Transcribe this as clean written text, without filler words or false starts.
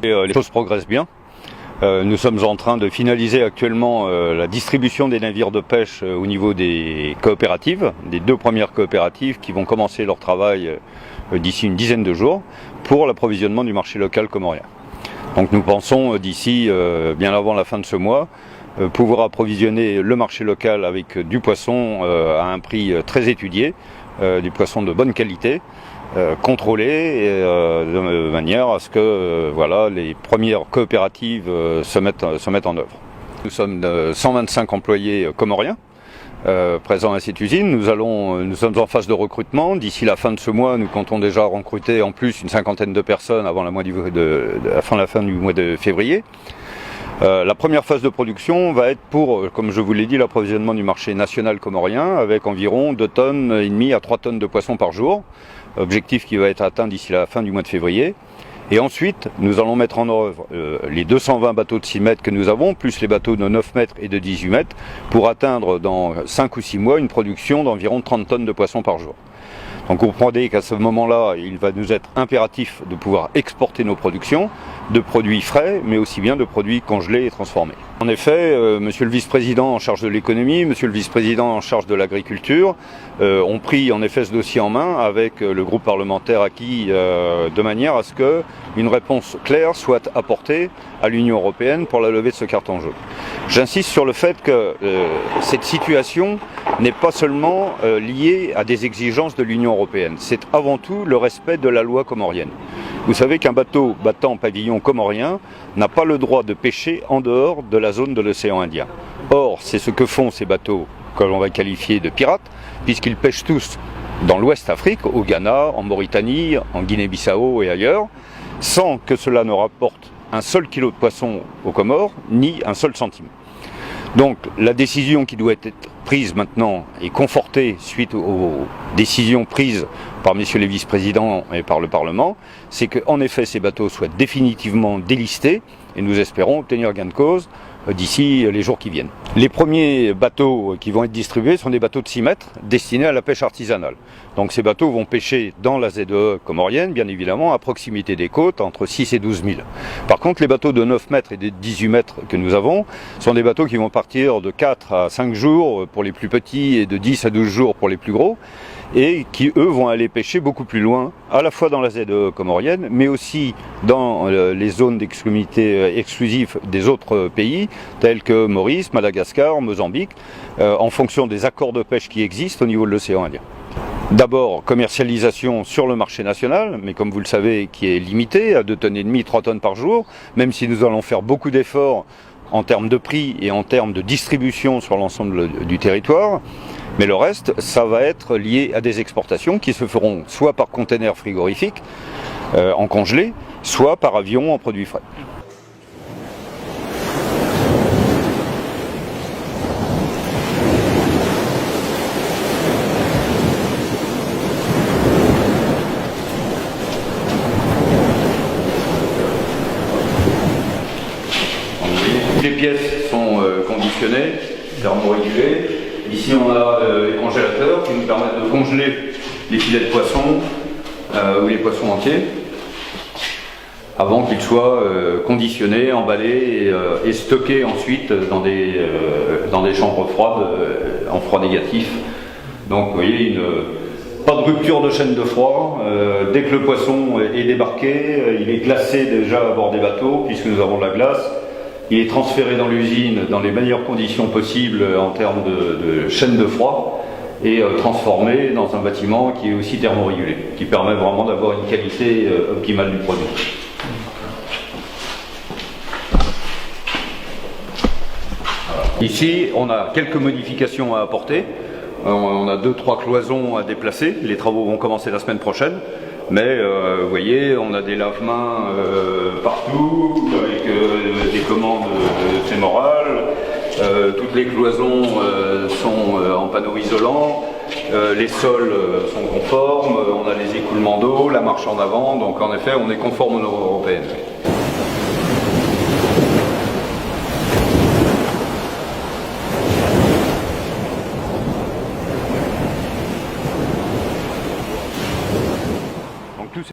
Les choses progressent bien. Nous sommes en train de finaliser actuellement la distribution des navires de pêche au niveau des coopératives, des 2 premières coopératives qui vont commencer leur travail d'ici une dizaine de jours pour l'approvisionnement du marché local comorien. Donc nous pensons d'ici bien avant la fin de ce mois pouvoir approvisionner le marché local avec du poisson à un prix très étudié, du poisson de bonne qualité, contrôlé de manière à ce que voilà, les premières coopératives se mettent en œuvre. Nous sommes 125 employés comoriens présents à cette usine. Nous sommes en phase de recrutement. D'ici la fin de ce mois, nous comptons déjà recruter en plus une 50aine de personnes avant la fin du mois de février. La première phase de production va être pour, comme je vous l'ai dit, l'approvisionnement du marché national comorien avec environ 2,5 tonnes à 3 tonnes de poissons par jour. Objectif qui va être atteint d'ici la fin du mois de février. Et ensuite, nous allons mettre en œuvre les 220 bateaux de 6 mètres que nous avons, plus les bateaux de 9 mètres et de 18 mètres, pour atteindre dans 5 ou 6 mois une production d'environ 30 tonnes de poissons par jour. Donc vous comprenez qu'à ce moment-là, il va nous être impératif de pouvoir exporter nos productions, de produits frais, mais aussi bien de produits congelés et transformés. En effet, monsieur le vice-président en charge de l'économie, monsieur le vice-président en charge de l'agriculture ont pris en effet ce dossier en main avec le groupe parlementaire acquis de manière à ce qu'une réponse claire soit apportée à l'Union européenne pour la levée de ce carton jaune. J'insiste sur le fait que cette situation n'est pas seulement liée à des exigences de l'Union européenne, c'est avant tout le respect de la loi comorienne. Vous savez qu'un bateau battant pavillon comorien n'a pas le droit de pêcher en dehors de la zone de l'océan Indien. Or, c'est ce que font ces bateaux que l'on va qualifier de pirates, puisqu'ils pêchent tous dans l'Ouest Afrique, au Ghana, en Mauritanie, en Guinée-Bissau et ailleurs, sans que cela ne rapporte un seul kilo de poisson aux Comores, ni un seul centime. Donc la décision qui doit être prise maintenant et confortée suite aux décisions prises par messieurs les vice-présidents et par le Parlement, c'est qu'en effet ces bateaux soient définitivement délistés et nous espérons obtenir gain de cause d'ici les jours qui viennent. Les premiers bateaux qui vont être distribués sont des bateaux de 6 mètres destinés à la pêche artisanale. Donc ces bateaux vont pêcher dans la ZEE comorienne, bien évidemment, à proximité des côtes, entre 6 et 12 000. Par contre, les bateaux de 9 mètres et de 18 mètres que nous avons sont des bateaux qui vont partir de 4 à 5 jours pour les plus petits et de 10 à 12 jours pour les plus gros, et qui, eux, vont aller pêcher beaucoup plus loin, à la fois dans la ZEE comorienne, mais aussi dans les zones d'exclusivité exclusives des autres pays, tels que Maurice, Madagascar, Mozambique, en fonction des accords de pêche qui existent au niveau de l'océan Indien. D'abord, commercialisation sur le marché national, mais comme vous le savez, qui est limité à 2,5 tonnes, 3 tonnes par jour, même si nous allons faire beaucoup d'efforts en termes de prix et en termes de distribution sur l'ensemble du territoire. Mais le reste, ça va être lié à des exportations qui se feront soit par container frigorifique en congelé, soit par avion en produits frais. Les pièces sont conditionnées, thermorégulées. Ici on a les congélateurs qui nous permettent de congeler les filets de poisson ou les poissons entiers avant qu'ils soient conditionnés, emballés et stockés ensuite dans des chambres froides en froid négatif. Donc vous voyez, pas de rupture de chaîne de froid. Dès que le poisson est débarqué, il est glacé déjà à bord des bateaux puisque nous avons de la glace. Il est transféré dans l'usine dans les meilleures conditions possibles en termes de chaîne de froid et transformé dans un bâtiment qui est aussi thermorégulé, qui permet vraiment d'avoir une qualité optimale du produit. Ici, on a quelques modifications à apporter. On a 2-3 cloisons à déplacer. Les travaux vont commencer la semaine prochaine. Mais vous voyez, on a des lave-mains partout, avec des commandes fémorales. Toutes les cloisons sont en panneaux isolants. Les sols sont conformes. On a les écoulements d'eau, la marche en avant. Donc en effet, on est conforme aux normes européennes.